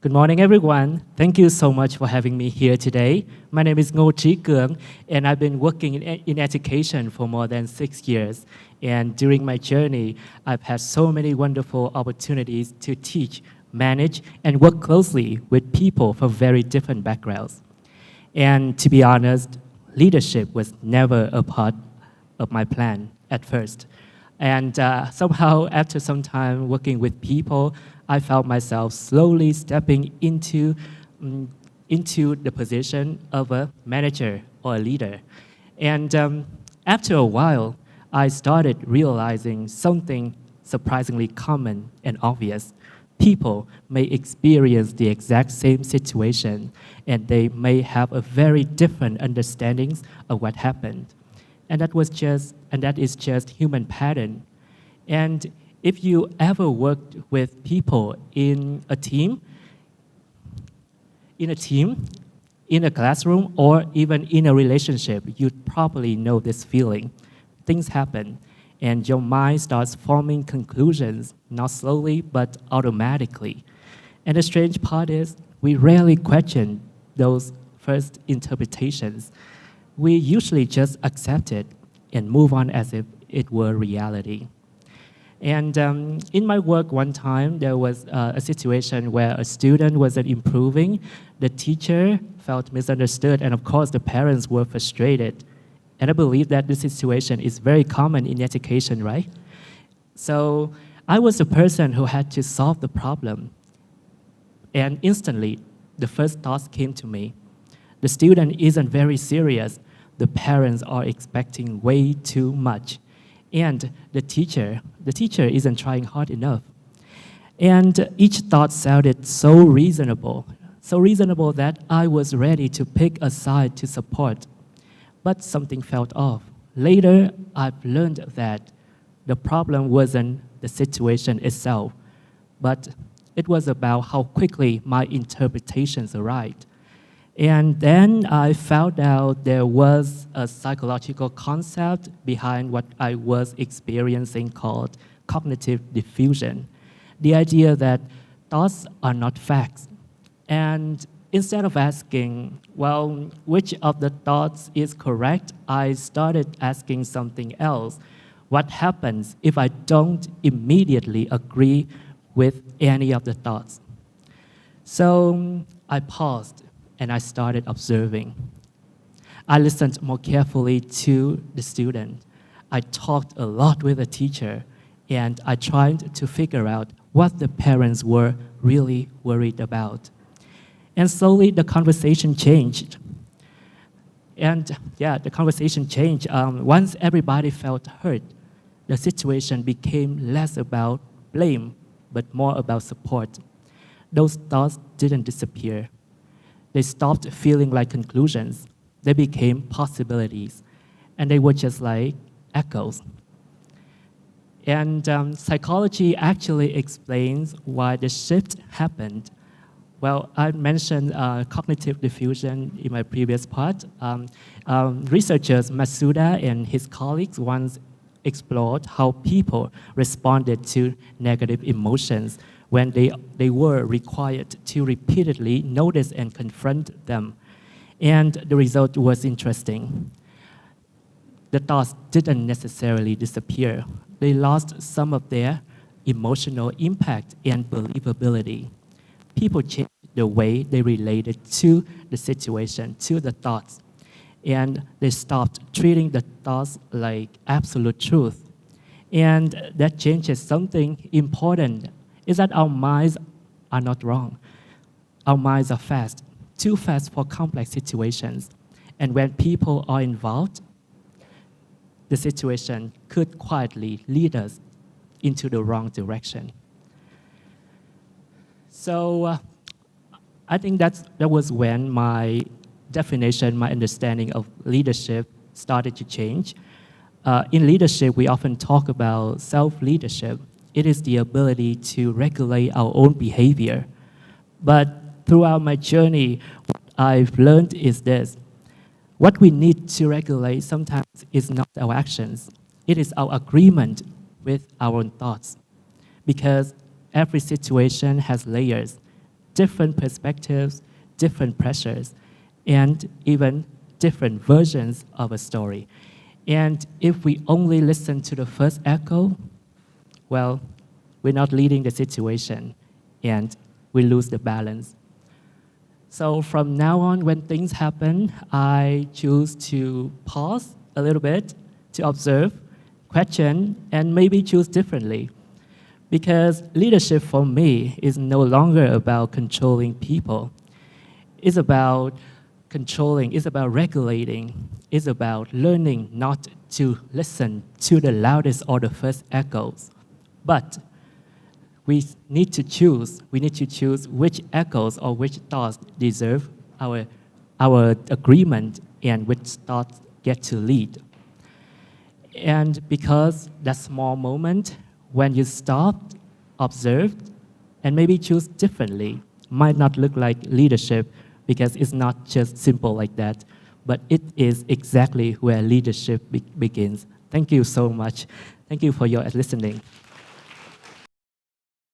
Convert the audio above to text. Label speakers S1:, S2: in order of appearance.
S1: Good morning, everyone. Thank you so much for having me here today. My name is Cuong, and I've been working in education for more than 6 years. And during my journey, I've had so many wonderful opportunities to teach, manage, and work closely with people from very different backgrounds. And to be honest, leadership was never a part of my plan at first. And somehow, after some time working with people, I felt myself slowly stepping into the position of a manager or a leader. And after a while, I started realizing something surprisingly common and obvious. People may experience the exact same situation, and they may have a very different understandings of what happened. And that is just human pattern. And if you ever worked with people in a team, in a classroom, or even in a relationship, you'd probably know this feeling. Things happen, and your mind starts forming conclusions, not slowly, but automatically. And the strange part is, we rarely question those first interpretations. We usually just accept it and move on as if it were reality. And in my work one time, there was a situation where a student wasn't improving, the teacher felt misunderstood, and of course the parents were frustrated. And I believe that this situation is very common in education, right? So I was the person who had to solve the problem. And instantly, the first thoughts came to me. The student isn't very serious. The parents are expecting way too much. And the teacher isn't trying hard enough. And each thought sounded so reasonable that I was ready to pick a side to support. But something felt off. Later, I've learned that the problem wasn't the situation itself, but it was about how quickly my interpretations arrived. And then I found out there was a psychological concept behind what I was experiencing called cognitive diffusion. The idea that thoughts are not facts. And instead of asking, well, which of the thoughts is correct, I started asking something else. What happens if I don't immediately agree with any of the thoughts? So I paused and I started observing. I listened more carefully to the student. I talked a lot with the teacher, and I tried to figure out what the parents were really worried about. And slowly the conversation changed. And the conversation changed. Once everybody felt heard, the situation became less about blame, but more about support. Those thoughts didn't disappear. They stopped feeling like conclusions. They became possibilities. And they were just like echoes. And psychology actually explains why the shift happened. Well, I mentioned cognitive diffusion in my previous part. Researchers Masuda and his colleagues once explored how people responded to negative emotions when they were required to repeatedly notice and confront them. And the result was interesting. The thoughts didn't necessarily disappear. They lost some of their emotional impact and believability. People changed the way they related to the situation, to the thoughts. And they stopped treating the thoughts like absolute truth. And that changes something important, is that our minds are not wrong. Our minds are fast, too fast for complex situations. And when people are involved, the situation could quietly lead us into the wrong direction. So I think that was when my definition, my understanding of leadership started to change. In leadership, we often talk about self-leadership. It is the ability to regulate our own behavior. But throughout my journey, what I've learned is this. What we need to regulate sometimes is not our actions. It is our agreement with our own thoughts. Because every situation has layers. different perspectives, different pressures, and even different versions of a story. And if we only listen to the first echo, well, we're not leading the situation, and we lose the balance. So from now on, when things happen, I choose to pause a little bit, to observe, question, and maybe choose differently. Because leadership for me is no longer about controlling people. It's about controlling, it's about regulating, it's about learning not to listen to the loudest or the first echoes. But we need to choose which echoes or which thoughts deserve our agreement and which thoughts get to lead. And because that small moment when you stop, observe, and maybe choose differently might not look like leadership because it's not just simple like that, but it is exactly where leadership begins. Thank you so much. Thank you for your listening.